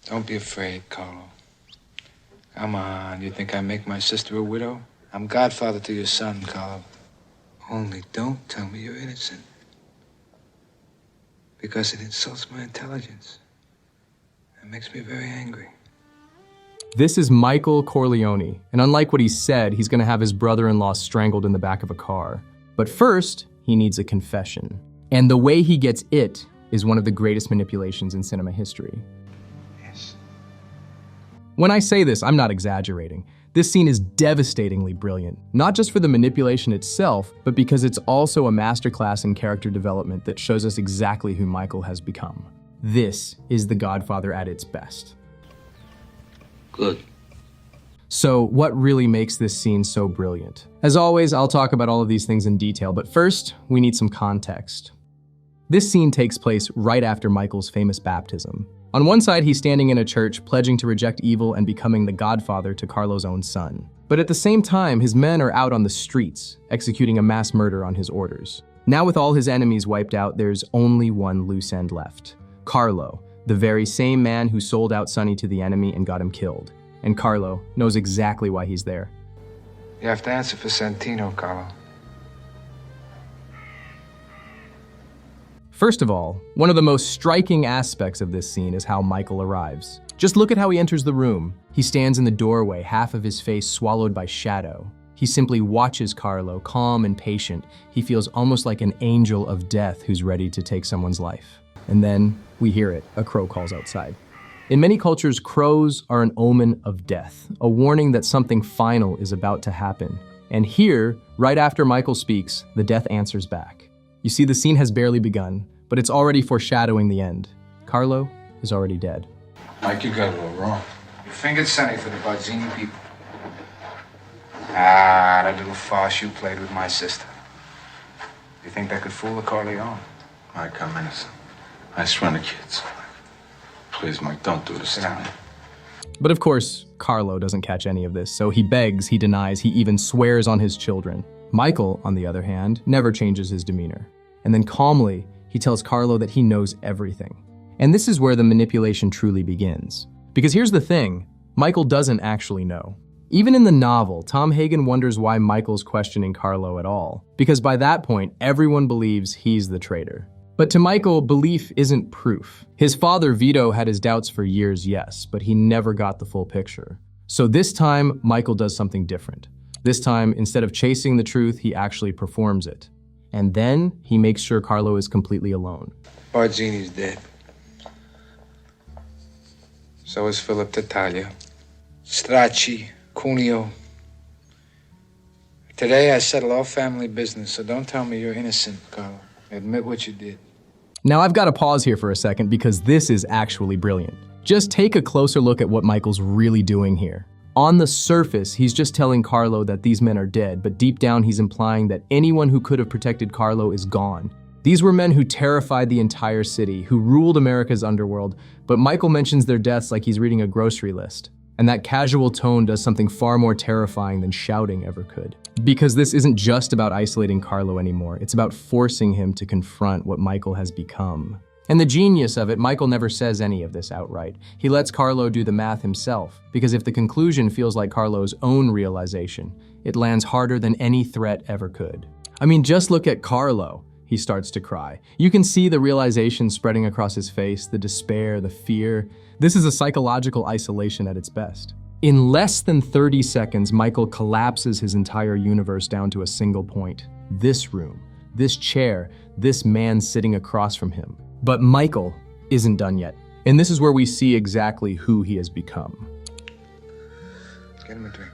Don't be afraid, Carlo. Come on, you think I make my sister a widow? I'm godfather to your son, Carlo. Only don't tell me you're innocent. Because it insults my intelligence. It makes me very angry. This is Michael Corleone, and unlike what he said, he's gonna have his brother-in-law strangled in the back of a car. But first, he needs a confession. And the way he gets it is one of the greatest manipulations in cinema history. Yes. When I say this, I'm not exaggerating. This scene is devastatingly brilliant, not just for the manipulation itself, but because it's also a masterclass in character development that shows us exactly who Michael has become. This is The Godfather at its best. Good. So what really makes this scene so brilliant? As always, I'll talk about all of these things in detail, but first, we need some context. This scene takes place right after Michael's famous baptism. On one side, he's standing in a church, pledging to reject evil and becoming the godfather to Carlo's own son. But at the same time, his men are out on the streets, executing a mass murder on his orders. Now with all his enemies wiped out, there's only one loose end left. Carlo, the very same man who sold out Sonny to the enemy and got him killed. And Carlo knows exactly why he's there. You have to answer for Santino, Carlo. First of all, one of the most striking aspects of this scene is how Michael arrives. Just look at how he enters the room. He stands in the doorway, half of his face swallowed by shadow. He simply watches Carlo, calm and patient. He feels almost like an angel of death who's ready to take someone's life. And then we hear it, a crow calls outside. In many cultures, crows are an omen of death, a warning that something final is about to happen. And here, right after Michael speaks, the death answers back. You see, the scene has barely begun, but it's already foreshadowing the end. Carlo is already dead. Mike, you got it all wrong. You fingered Sonny for the Barzini people. Ah, that little farce you played with my sister. You think that could fool the Corleone? Mike, I'm innocent. I swear to kids. Please, Mike, don't do this to me. But of course, Carlo doesn't catch any of this, so he begs, he denies, he even swears on his children. Michael, on the other hand, never changes his demeanor. And then calmly, he tells Carlo that he knows everything. And this is where the manipulation truly begins. Because here's the thing, Michael doesn't actually know. Even in the novel, Tom Hagen wonders why Michael's questioning Carlo at all. Because by that point, everyone believes he's the traitor. But to Michael, belief isn't proof. His father, Vito, had his doubts for years, yes, but he never got the full picture. So this time, Michael does something different. This time, instead of chasing the truth, he actually performs it. And then he makes sure Carlo is completely alone. Barzini's dead. So is Philip Tattaglia. Stracci, Cuneo. Today I settle all family business, so don't tell me you're innocent, Carlo. Admit what you did. Now I've got to pause here for a second because this is actually brilliant. Just take a closer look at what Michael's really doing here. On the surface, he's just telling Carlo that these men are dead, but deep down he's implying that anyone who could have protected Carlo is gone. These were men who terrified the entire city, who ruled America's underworld, but Michael mentions their deaths like he's reading a grocery list. And that casual tone does something far more terrifying than shouting ever could. Because this isn't just about isolating Carlo anymore, it's about forcing him to confront what Michael has become. And the genius of it, Michael never says any of this outright. He lets Carlo do the math himself, because if the conclusion feels like Carlo's own realization, it lands harder than any threat ever could. I mean, just look at Carlo. He starts to cry. You can see the realization spreading across his face, the despair, the fear. This is a psychological isolation at its best. In less than 30 seconds, Michael collapses his entire universe down to a single point. This room, this chair, this man sitting across from him. But Michael isn't done yet. And this is where we see exactly who he has become. Get him a drink.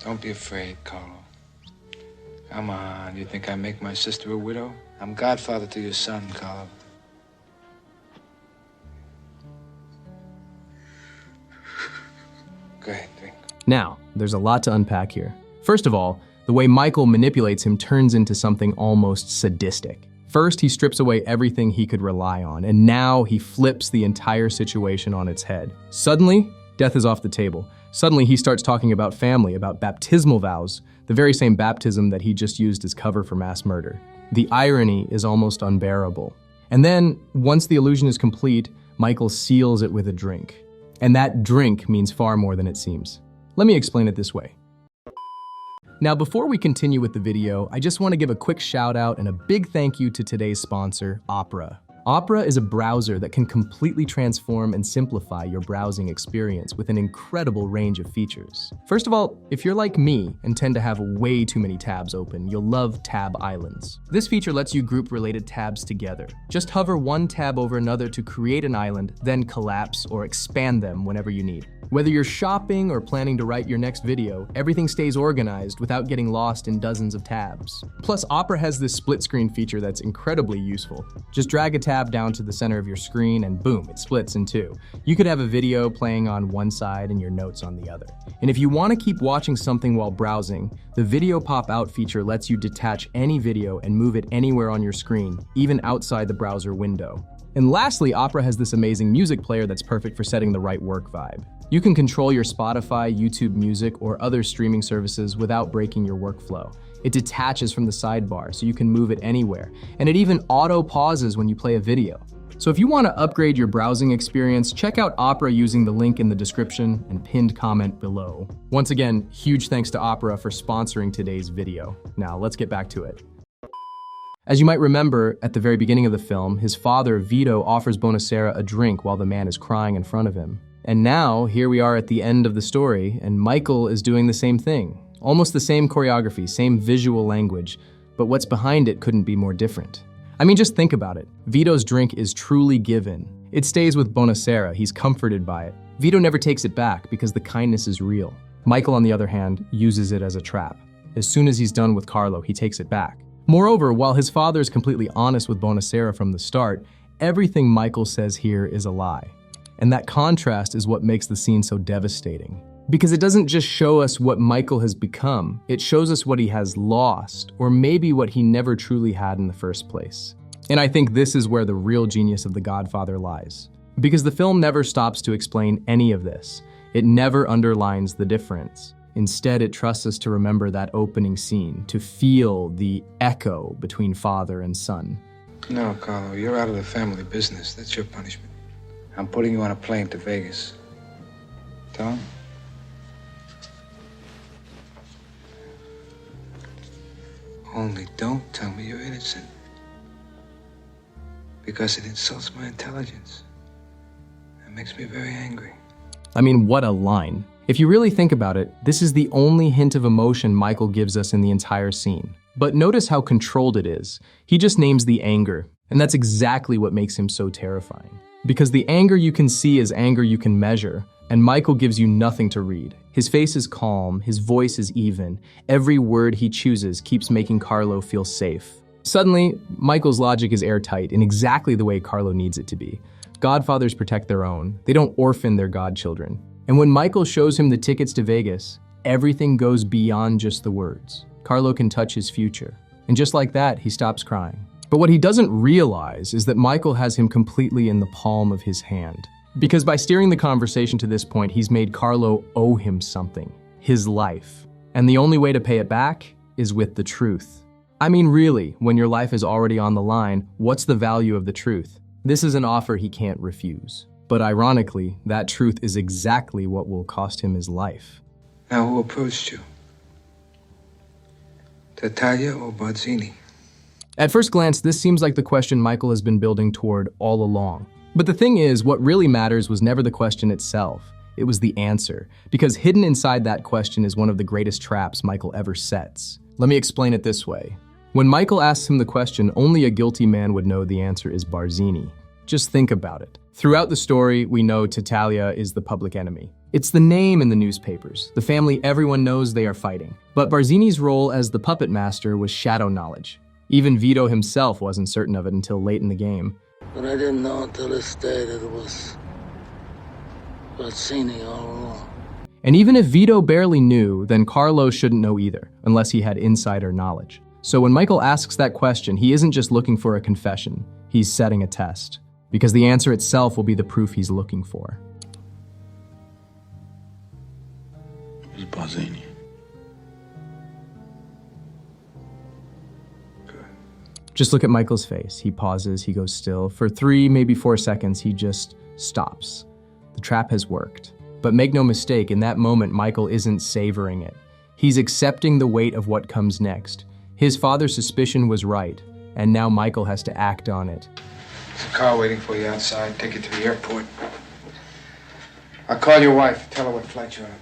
Don't be afraid, Carlo. Come on, you think I make my sister a widow? I'm godfather to your son, Carlo. Go ahead, drink. Now, there's a lot to unpack here. First of all, the way Michael manipulates him turns into something almost sadistic. First, he strips away everything he could rely on, and now he flips the entire situation on its head. Suddenly, death is off the table. Suddenly, he starts talking about family, about baptismal vows, the very same baptism that he just used as cover for mass murder. The irony is almost unbearable. And then, once the illusion is complete, Michael seals it with a drink. And that drink means far more than it seems. Let me explain it this way. Now, before we continue with the video, I just want to give a quick shout out and a big thank you to today's sponsor, Opera. Opera is a browser that can completely transform and simplify your browsing experience with an incredible range of features. First of all, if you're like me and tend to have way too many tabs open, you'll love tab islands. This feature lets you group related tabs together. Just hover one tab over another to create an island, then collapse or expand them whenever you need. Whether you're shopping or planning to write your next video, everything stays organized without getting lost in dozens of tabs. Plus, Opera has this split screen feature that's incredibly useful. Just drag a tab down to the center of your screen and boom, it splits in two. You could have a video playing on one side and your notes on the other. And if you want to keep watching something while browsing, the video pop-out feature lets you detach any video and move it anywhere on your screen, even outside the browser window. And lastly, Opera has this amazing music player that's perfect for setting the right work vibe. You can control your Spotify, YouTube Music, or other streaming services without breaking your workflow. It detaches from the sidebar, so you can move it anywhere, and it even auto-pauses when you play a video. So if you want to upgrade your browsing experience, check out Opera using the link in the description and pinned comment below. Once again, huge thanks to Opera for sponsoring today's video. Now, let's get back to it. As you might remember, at the very beginning of the film, his father, Vito, offers Bonacera a drink while the man is crying in front of him. And now, here we are at the end of the story, and Michael is doing the same thing. Almost the same choreography, same visual language, but what's behind it couldn't be more different. I mean, just think about it. Vito's drink is truly given. It stays with Bonacera, he's comforted by it. Vito never takes it back because the kindness is real. Michael, on the other hand, uses it as a trap. As soon as he's done with Carlo, he takes it back. Moreover, while his father is completely honest with Bonacera from the start, everything Michael says here is a lie. And that contrast is what makes the scene so devastating. Because it doesn't just show us what Michael has become, it shows us what he has lost, or maybe what he never truly had in the first place. And I think this is where the real genius of The Godfather lies. Because the film never stops to explain any of this. It never underlines the difference. Instead, it trusts us to remember that opening scene, to feel the echo between father and son. No, Carlo, you're out of the family business. That's your punishment. I'm putting you on a plane to Vegas. Tell him. Only don't tell me you're innocent. Because it insults my intelligence. It makes me very angry. I mean, what a line. If you really think about it, this is the only hint of emotion Michael gives us in the entire scene. But notice how controlled it is. He just names the anger, and that's exactly what makes him so terrifying. Because the anger you can see is anger you can measure, and Michael gives you nothing to read. His face is calm, his voice is even. Every word he chooses keeps making Carlo feel safe. Suddenly, Michael's logic is airtight in exactly the way Carlo needs it to be. Godfathers protect their own. They don't orphan their godchildren. And when Michael shows him the tickets to Vegas, everything goes beyond just the words. Carlo can touch his future. And just like that, he stops crying. But what he doesn't realize is that Michael has him completely in the palm of his hand. Because by steering the conversation to this point, he's made Carlo owe him something, his life. And the only way to pay it back is with the truth. I mean, really, when your life is already on the line, what's the value of the truth? This is an offer he can't refuse. But ironically, that truth is exactly what will cost him his life. Now, who approached you? Tattaglia or Barzini? At first glance, this seems like the question Michael has been building toward all along. But the thing is, what really matters was never the question itself. It was the answer. Because hidden inside that question is one of the greatest traps Michael ever sets. Let me explain it this way. When Michael asks him the question, only a guilty man would know the answer is Barzini. Just think about it. Throughout the story, we know Tattaglia is the public enemy. It's the name in the newspapers, the family everyone knows they are fighting. But Barzini's role as the puppet master was shadow knowledge. Even Vito himself wasn't certain of it until late in the game. But I didn't know until this day that it was Barzini all along. And even if Vito barely knew, then Carlo shouldn't know either, unless he had insider knowledge. So when Michael asks that question, he isn't just looking for a confession, he's setting a test. Because the answer itself will be the proof he's looking for. Who's Barzini? Just look at Michael's face. He pauses, he goes still. For 3, maybe 4 seconds, he just stops. The trap has worked. But make no mistake, in that moment, Michael isn't savoring it. He's accepting the weight of what comes next. His father's suspicion was right, and now Michael has to act on it. There's a car waiting for you outside. Take you to the airport. I'll call your wife. Tell her what flight you're on.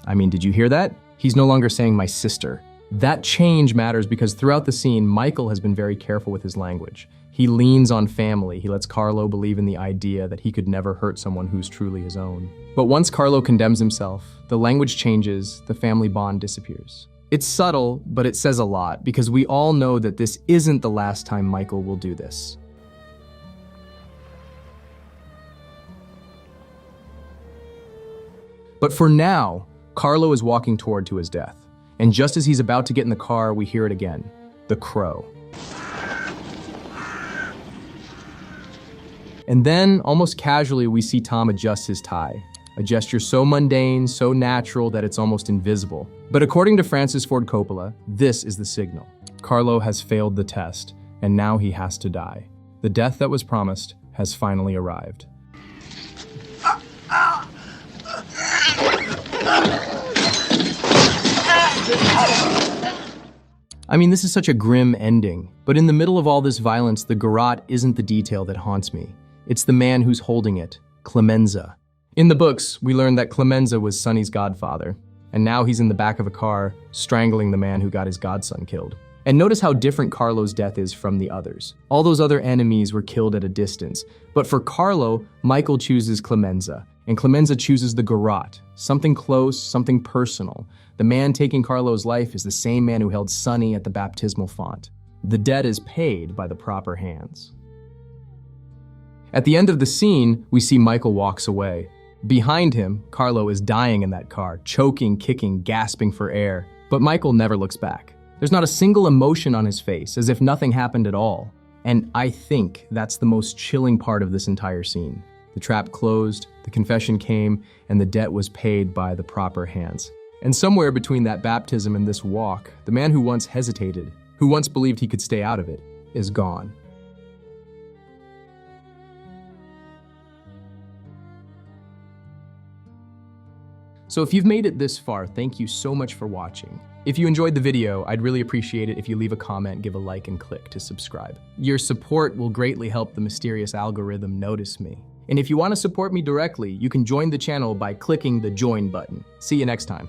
I mean, did you hear that? He's no longer saying my sister. That change matters because throughout the scene, Michael has been very careful with his language. He leans on family. He lets Carlo believe in the idea that he could never hurt someone who's truly his own. But once Carlo condemns himself, the language changes, the family bond disappears. It's subtle, but it says a lot because we all know that this isn't the last time Michael will do this. But for now, Carlo is walking toward to his death. And just as he's about to get in the car, we hear it again, the crow. And then, almost casually, we see Tom adjust his tie. A gesture so mundane, so natural that it's almost invisible. But according to Francis Ford Coppola, this is the signal. Carlo has failed the test, and now he has to die. The death that was promised has finally arrived. I mean, this is such a grim ending, but in the middle of all this violence, the garrote isn't the detail that haunts me. It's the man who's holding it, Clemenza. In the books, we learned that Clemenza was Sonny's godfather, and now he's in the back of a car, strangling the man who got his godson killed. And notice how different Carlo's death is from the others. All those other enemies were killed at a distance, but for Carlo, Michael chooses Clemenza, and Clemenza chooses the garrote, something close, something personal. The man taking Carlo's life is the same man who held Sonny at the baptismal font. The debt is paid by the proper hands. At the end of the scene, we see Michael walks away. Behind him, Carlo is dying in that car, choking, kicking, gasping for air. But Michael never looks back. There's not a single emotion on his face, as if nothing happened at all. And I think that's the most chilling part of this entire scene. The trap closed, the confession came, and the debt was paid by the proper hands. And somewhere between that baptism and this walk, the man who once hesitated, who once believed he could stay out of it, is gone. So if you've made it this far, thank you so much for watching. If you enjoyed the video, I'd really appreciate it if you leave a comment, give a like, and click to subscribe. Your support will greatly help the mysterious algorithm notice me. And if you want to support me directly, you can join the channel by clicking the join button. See you next time.